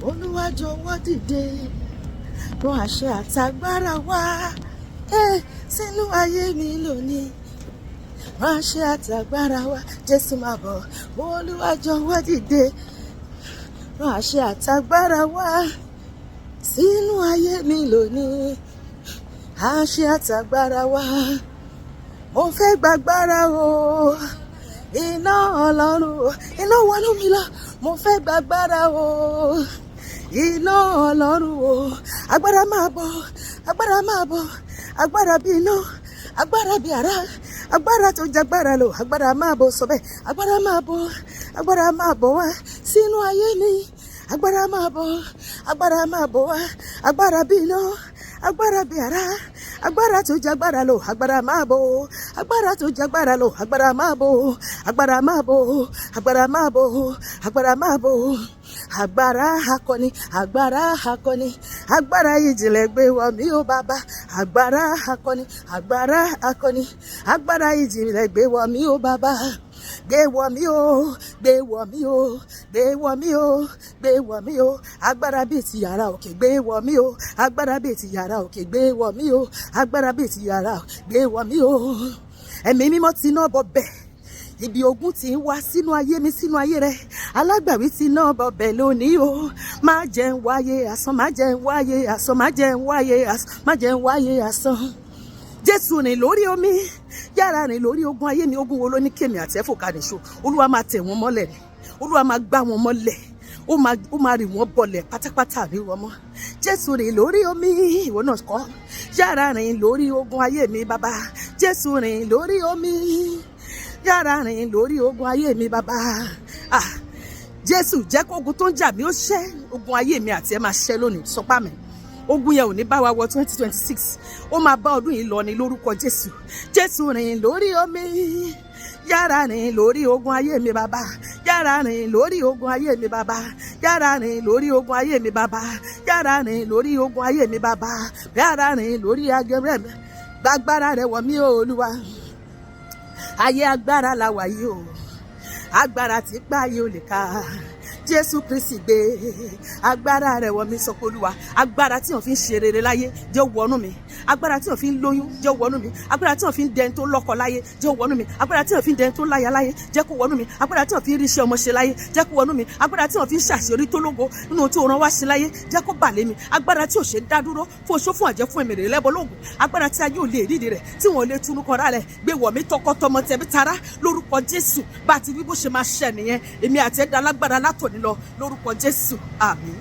Olúwa jọ̀wọ́ dìde, rán àṣẹ àtagbára wá sínú ayé mi lónìí. Rán àṣẹ àtagbára wá, Jésù máa bọ̀. Olúwa jọ̀wọ́ dìde, rán àṣẹ àtagbára wá sínú ayé mi lónìí. Àṣẹ àtagbára wá, mo fẹ́ gbàgbára o. Iná Ọlọ́run o, iná wọnú mi lọ, mo fẹ́ gbàgbára o. Iná Ọlọ́run o, agbára máa bọ̀, agbára máa bọ̀, agbára bí iná, agbára bí àrá, agbára tó jagbára lọ, agbára máa bọ̀ sọ bẹ́ẹ̀, agbára máa bọ̀ wá sínú ayé mi, agbára máa bọ̀ wá, agbára bí iná, agbára bí àrá, agbára tó jagbára lọ, agbára máa bọ̀, agbára tó jagbára lọ, agbára máa bọ̀, agbára máa bọ̀, agbára máa bọ̀, agbára máa bọ̀. Agbára akọni, agbára akọni, agbára ìjìnlẹ̀ gbé wọ̀ mí o bàbá. Agbára akọni, agbára akọni, agbára ìjìnlẹ̀ gbé wọ̀ mí o bàbá. Gbé wọ̀ mí o, gbé wọ̀ mí o, gbé wọ̀ mí o, gbé wọ̀ mí o. Agbára bíi ti yàrá òkè gbé wọ̀ mí o. Agbára bíi ti yàrá òkè gbé wọ̀ mí o. Agbára bíi ti yàrá gbé wọ̀ mí o. Ẹ̀mí mímọ́ ti iná bọ̀ bẹ̀. Ibi ogun ti ń wá sínú ayé mi, sínú ayé rẹ. Alágbàwí ti iná bọ̀ bẹ̀ lónìí o. Má jẹ́ ń wáyé asán, má jẹ́ ń wáyé asán, má jẹ́ ń wáyé asán, má jẹ́ ń wáyé asán. Jésù rìn lórí omi, yára rìn lórí ogun ayé mi. Ogun wo ló ní kémi àti ẹ̀fọ́ ká nìṣó? Olúwa máa tẹ̀ wọ́n mọ́lẹ̀ ni. Olúwa máa gbá wọn mọ́lẹ̀. Ó máa rì wọ́n bọlẹ̀ pátápátá ní wọn mọ́. Jésù rìn lórí omi, ìwọ náà kọ́. Yára rìn lórí ogun ayé mi bàbá. Jésù rìn lórí omi, yára rìn lórí ogun ayé mi bàbá. Jésù jẹ́ kó ogun tó ń jà mí ó ṣẹ́. Ogun ayé mi àti ẹ máa ṣẹ́ lónìí, sọpá mi. Ogun yẹn ò ní bá wa wọ 2026. Ó máa bá ọdún yìí lọ ní lórúkọ Jésù. Jésù rìn lórí omi, yára rìn lórí ogun ayé mi bàbá. Yára rìn lórí ogun ayé mi bàbá. Yára rìn lórí ogun ayé mi bàbá. Yára rìn lórí ogun ayé mi bàbá. Yára rìn lórí agẹrẹ mi. Gbàgbára rẹ wọ̀ mí o Olúwa. Ayé agbára la wà yìí o. Agbára tí gbá yìí ò lè ká. Jésù Kristi gbé agbára rẹ̀ wọ̀ mí, sọ pé Olúwa. Agbára tí wọ́n fi ń ṣe rere láyé jẹ́ wọnú mi. Agbára tí wọ́n fi ń lóyún jẹ́ wọnú mi. Agbára tí wọ́n fi ń dẹni tó lọ́kọ láyé jẹ́ wọnú mi. Agbára tí wọ́n fi ń dẹni tó láya láyé jẹ́ kó wọnú mi. Agbára tí wọ́n fi ń ríṣẹ́ ọmọ ṣe láyé jẹ́ kó wọnú mi. Agbára tí wọ́n fi ń ṣàṣeyọrí tó lógo nínú tí òun wá ṣe láyé jẹ́ kó bà lé mi. Agbára tí ò ṣe dá dúró fún oṣó fún àjẹ́ fún èmèrè lẹ́bọ lóògùn. Agbára tí ayé ò lè rídìí rẹ̀ tí wọ́n lè túnú kan rálẹ̀ gbé wọ̀ mí tọkọtọmọ tẹ̀bí tará lórúkọ Jésù. Bá ti wí bó ṣe máa ṣẹ nìyẹn. Èmi àti ẹ̀dá alágbára látòní lọ lórúkọ Jésù. Àmín.